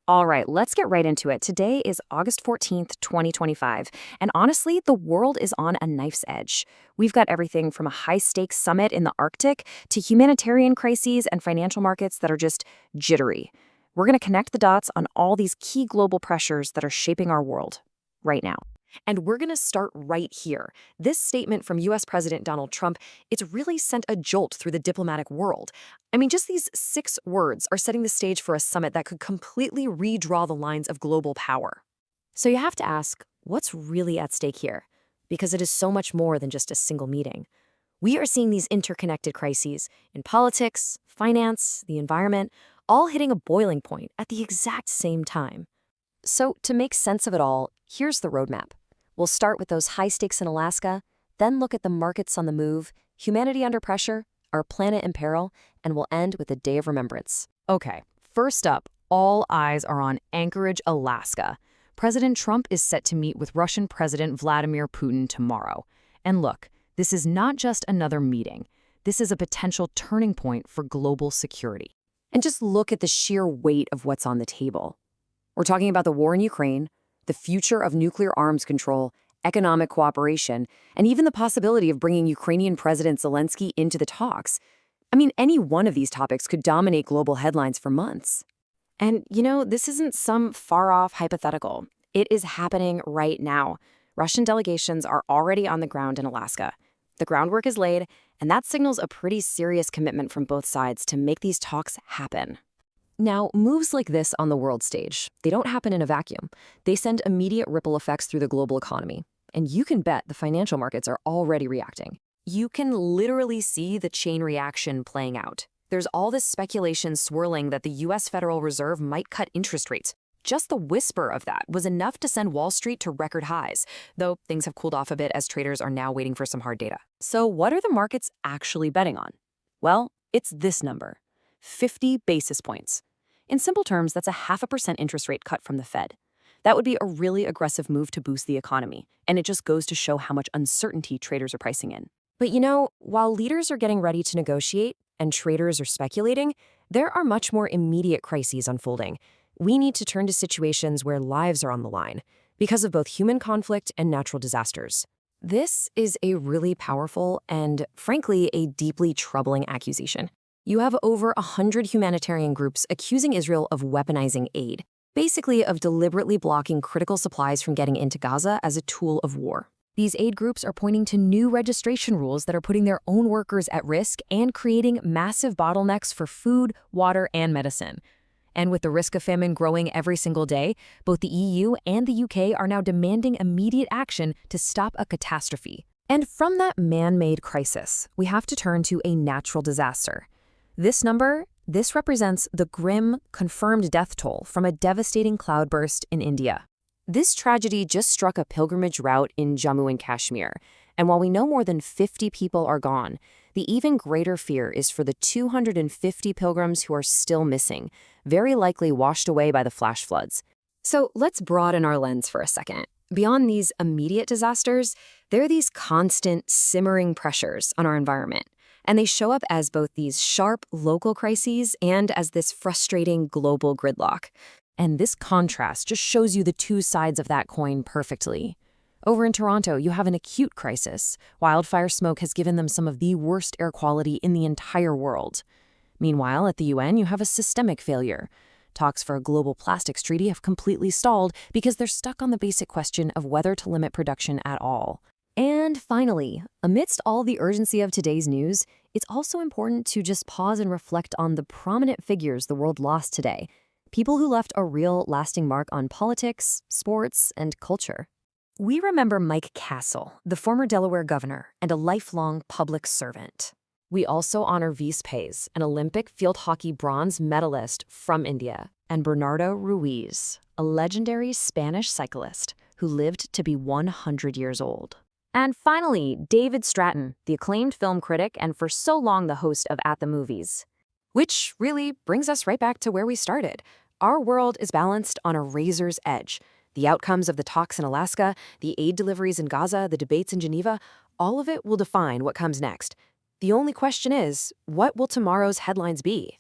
All right, let's get right into it. Today is August 14th, 2025, and honestly, the world is on a knife's edge. We've got everything from a high-stakes summit in the Arctic to humanitarian crises and financial markets that are just jittery. We're going to connect the dots on all these key global pressures that are shaping our world right now. And we're going to start right here. This statement from US President Donald Trump, it's really sent a jolt through the diplomatic world. I mean, just these 6 words are setting the stage for a summit that could completely redraw the lines of global power. So you have to ask, what's really at stake here? Because it is so much more than just a single meeting. We are seeing these interconnected crises in politics, finance, the environment, all hitting a boiling point at the exact same time. So to make sense of it all, here's the roadmap. We'll start with those high stakes in Alaska, then look at the markets on the move, humanity under pressure, our planet in peril, and we'll end with a day of remembrance. Okay, first up, all eyes are on Anchorage, Alaska. President Trump is set to meet with Russian President Vladimir Putin tomorrow. And look, this is not just another meeting. This is a potential turning point for global security. And just look at the sheer weight of what's on the table. We're talking about the war in Ukraine, the future of nuclear arms control, economic cooperation, and even the possibility of bringing Ukrainian President Zelensky into the talks. I mean, any one of these topics could dominate global headlines for months. And, this isn't some far-off hypothetical. It is happening right now. Russian delegations are already on the ground in Alaska. The groundwork is laid, and that signals a pretty serious commitment from both sides to make these talks happen. Now, moves like this on the world stage, they don't happen in a vacuum. They send immediate ripple effects through the global economy. And you can bet the financial markets are already reacting. You can literally see the chain reaction playing out. There's all this speculation swirling that the US Federal Reserve might cut interest rates. Just the whisper of that was enough to send Wall Street to record highs, though things have cooled off a bit as traders are now waiting for some hard data. So what are the markets actually betting on? Well, it's this number. 50 basis points. In simple terms, that's a 0.5% interest rate cut from the Fed. That would be a really aggressive move to boost the economy, and it just goes to show how much uncertainty traders are pricing in. But while leaders are getting ready to negotiate and traders are speculating, there are much more immediate crises unfolding. We need to turn to situations where lives are on the line because of both human conflict and natural disasters. This is a really powerful and, frankly, a deeply troubling accusation. You have over 100 humanitarian groups accusing Israel of weaponizing aid, basically of deliberately blocking critical supplies from getting into Gaza as a tool of war. These aid groups are pointing to new registration rules that are putting their own workers at risk and creating massive bottlenecks for food, water, and medicine. And with the risk of famine growing every single day, both the EU and the UK are now demanding immediate action to stop a catastrophe. And from that man-made crisis, we have to turn to a natural disaster. This represents the grim, confirmed death toll from a devastating cloudburst in India. This tragedy just struck a pilgrimage route in Jammu and Kashmir, and while we know more than 50 people are gone, the even greater fear is for the 250 pilgrims who are still missing, very likely washed away by the flash floods. So let's broaden our lens for a second. Beyond these immediate disasters, there are these constant, simmering pressures on our environment. And they show up as both these sharp local crises and as this frustrating global gridlock. And this contrast just shows you the two sides of that coin perfectly. Over in Toronto, you have an acute crisis. Wildfire smoke has given them some of the worst air quality in the entire world. Meanwhile, at the UN, you have a systemic failure. Talks for a global plastics treaty have completely stalled because they're stuck on the basic question of whether to limit production at all. And finally, amidst all the urgency of today's news, it's also important to just pause and reflect on the prominent figures the world lost today, people who left a real lasting mark on politics, sports, and culture. We remember Mike Castle, the former Delaware governor and a lifelong public servant. We also honor Vice Pays, an Olympic field hockey bronze medalist from India, and Bernardo Ruiz, a legendary Spanish cyclist who lived to be 100 years old. And finally, David Stratton, the acclaimed film critic and for so long the host of At the Movies. Which really brings us right back to where we started. Our world is balanced on a razor's edge. The outcomes of the talks in Alaska, the aid deliveries in Gaza, the debates in Geneva, all of it will define what comes next. The only question is, what will tomorrow's headlines be?